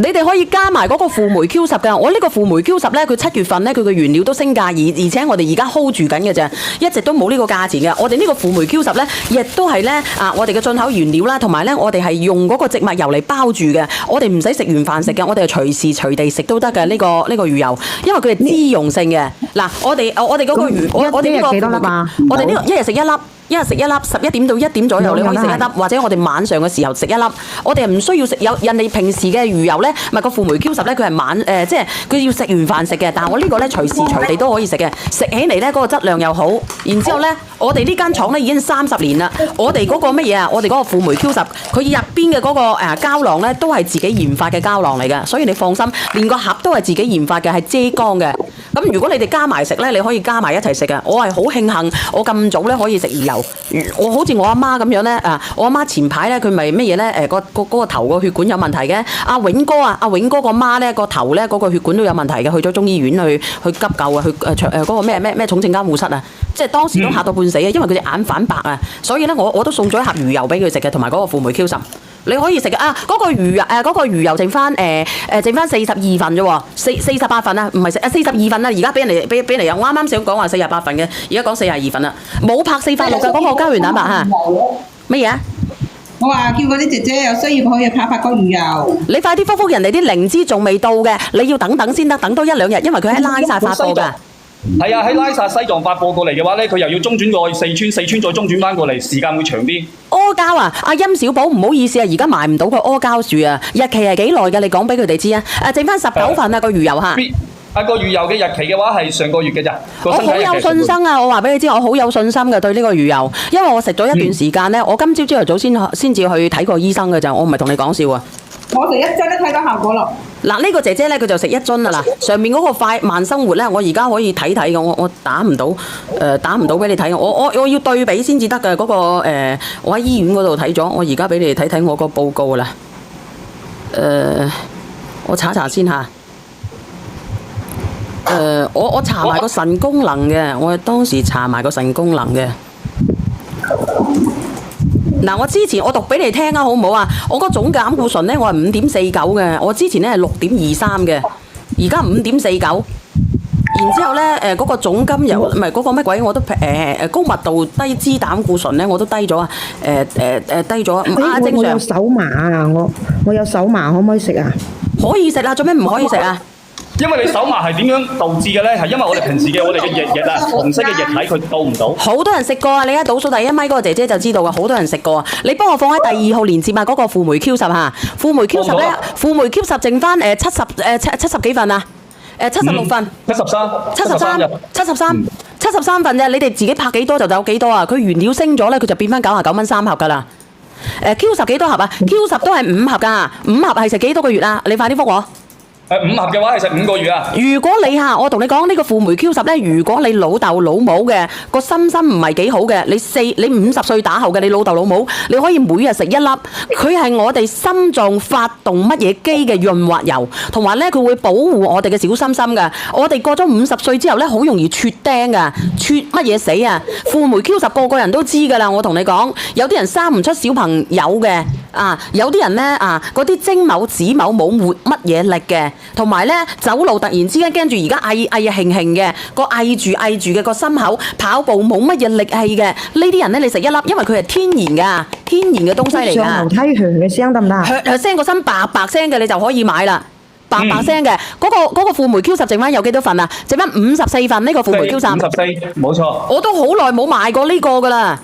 你哋可以加埋嗰個輔酶 Q10㗎。我呢個輔酶 Q10咧，佢7月份咧，佢嘅原料都升價，而且我哋而家 hold 住緊嘅啫，一直都冇呢個價錢嘅。我哋呢個輔酶 Q10咧，亦都係咧我哋嘅進口原料啦，同埋咧我哋係用嗰個植物油嚟包住嘅。我哋唔使食完飯食嘅，我哋係隨時隨地食都得嘅呢個魚油，因為佢係脂溶性嘅。嗱，我哋嗰個魚，我哋呢個幾多粒啊？我哋呢個一日食一粒。一日食一粒，11點到1點左右，你可以食一粒，或者我哋晚上嘅時候食一粒。我哋係唔需要食有人哋平時嘅魚油咧，唔係個輔酶 Q10咧，佢係即係佢要食完飯食嘅。但係我呢個咧隨時隨地都可以食嘅，食起嚟咧嗰個質量又好。然之後咧，我哋呢間廠咧已經30年啦。我哋嗰個乜嘢啊？我哋嗰個輔酶 Q10，佢入邊嘅嗰個膠囊咧都係自己研發嘅膠囊嚟嘅，所以你放心，連個盒都係自己研發嘅，係遮光嘅。咁如果你哋加埋食咧，你可以加埋一齊食嘅。我係好慶幸，我咁早咧可以食魚油。我好似我阿媽咁樣咧，我阿媽前排咧佢咪乜嘢咧？嗰個頭個血管有問題嘅。阿永哥阿永哥個媽咧個頭咧嗰個血管都有問題嘅，去咗中醫院去急救啊，去嗰個咩重症監護室啊，即係當時都嚇到半死啊，因為佢隻眼反白啊，所以咧我都送咗一盒魚油俾佢食嘅，同埋嗰個輔酶 Q10。你可以食嘅嗰個魚油剩翻42份啫喎，48份啊，唔係42份啊，而家俾人又啱啱想講話48份嘅，而家講42份啦，冇拍4塊6嘅嗰個膠原蛋白嚇。乜嘢啊？我話叫嗰啲姐姐有需要可以拍個魚油。你快啲覆人哋啲靈芝仲未到嘅，你要等先得，等多1-2日，因為佢喺拉薩發貨㗎。係啊，喺拉薩西藏發貨過嚟嘅話咧，佢又要中轉過去四川再中轉翻過嚟，時間會長啲。阿膠啊，阿陰小寶唔好意思啊，而家賣唔到個阿膠樹啊，日期係幾耐嘅？你講俾佢哋知啊。剩翻19份啊個魚油嚇。個魚油嘅日期嘅話係上個月嘅咋。我好有信心啊！我話俾你知，我好有信心嘅對呢個魚油，因為我食咗一段時間咧，我今朝頭早先至去睇過醫生嘅咋，我唔係同你講笑啊。我食1樽都睇到效果咯。嗱，呢個姐姐咧，佢就食1樽啊！嗱，上面嗰個快慢生活咧，我而家可以睇嘅，我打唔到俾你睇，我要對比先至得嘅嗰個我喺醫院嗰度睇咗，我而家俾你哋睇我個報告啦。我查先嚇。我查埋個腎功能嘅，我當時查埋個腎功能嘅。嗱，我之前我讀俾你聽啊，好唔好啊？我個總膽固醇咧，我係5.49嘅，我之前咧係6.23嘅，而家5.49。然之後咧，嗰個總甘油唔係嗰個乜鬼，我都高密度低脂膽固醇咧，我都低咗啊！低咗。正常。我有手麻啊！我有手麻，可唔可以食啊？可以食啊！做咩唔可以食啊？因為你手麻係點樣導致嘅咧？係因為我哋平時嘅我哋嘅液啊，紅色嘅液體佢倒唔到。好多人食過啊！你一倒數第1米嗰個姐姐就知道啊！好多人食過啊！你幫我放喺第2號連接啊！嗰個輔酶 Q10嚇，輔酶 Q10咧，輔酶 Q10剩翻70幾份啊！76份。73份啫！你哋自己拍幾多就有幾多啊！佢原料升咗咧，佢就變翻99蚊3盒㗎啦。Q10幾多盒啊？Q10都係5盒㗎，5盒係食幾多個月啊？你快啲覆我。 5盒嘅話係食5個月啊！如果你我同你講呢個輔酶 Q10咧，如果你老豆老母嘅個心唔係幾好嘅，你50歲打後嘅，你老豆老母，你可以每日食1粒。佢係我哋心臟發動乜嘢機嘅潤滑油，同埋咧佢會保護我哋嘅小心心嘅。我哋過咗50歲之後咧，好容易脫釘㗎，脫乜嘢死啊？輔酶 Q10個人都知㗎啦，我同你講，有啲人生唔出小朋友嘅。有啲人咧嗰啲精某子某冇活乜嘢力嘅，同埋咧走路突然之間跟住而家翳翳嘅，個翳住嘅個心口，跑步冇乜嘢力氣嘅，呢啲人咧你食1粒，因為佢係天然嘅東西嚟㗎。上樓梯響嘅聲得唔得啊？響聲個心白白聲嘅你就可以買啦。白聲嘅嗰個輔酶 Q10剩翻有幾多份啊？剩翻54份呢個輔酶 Q10。54，冇錯。我都好耐冇買過呢個㗎啦。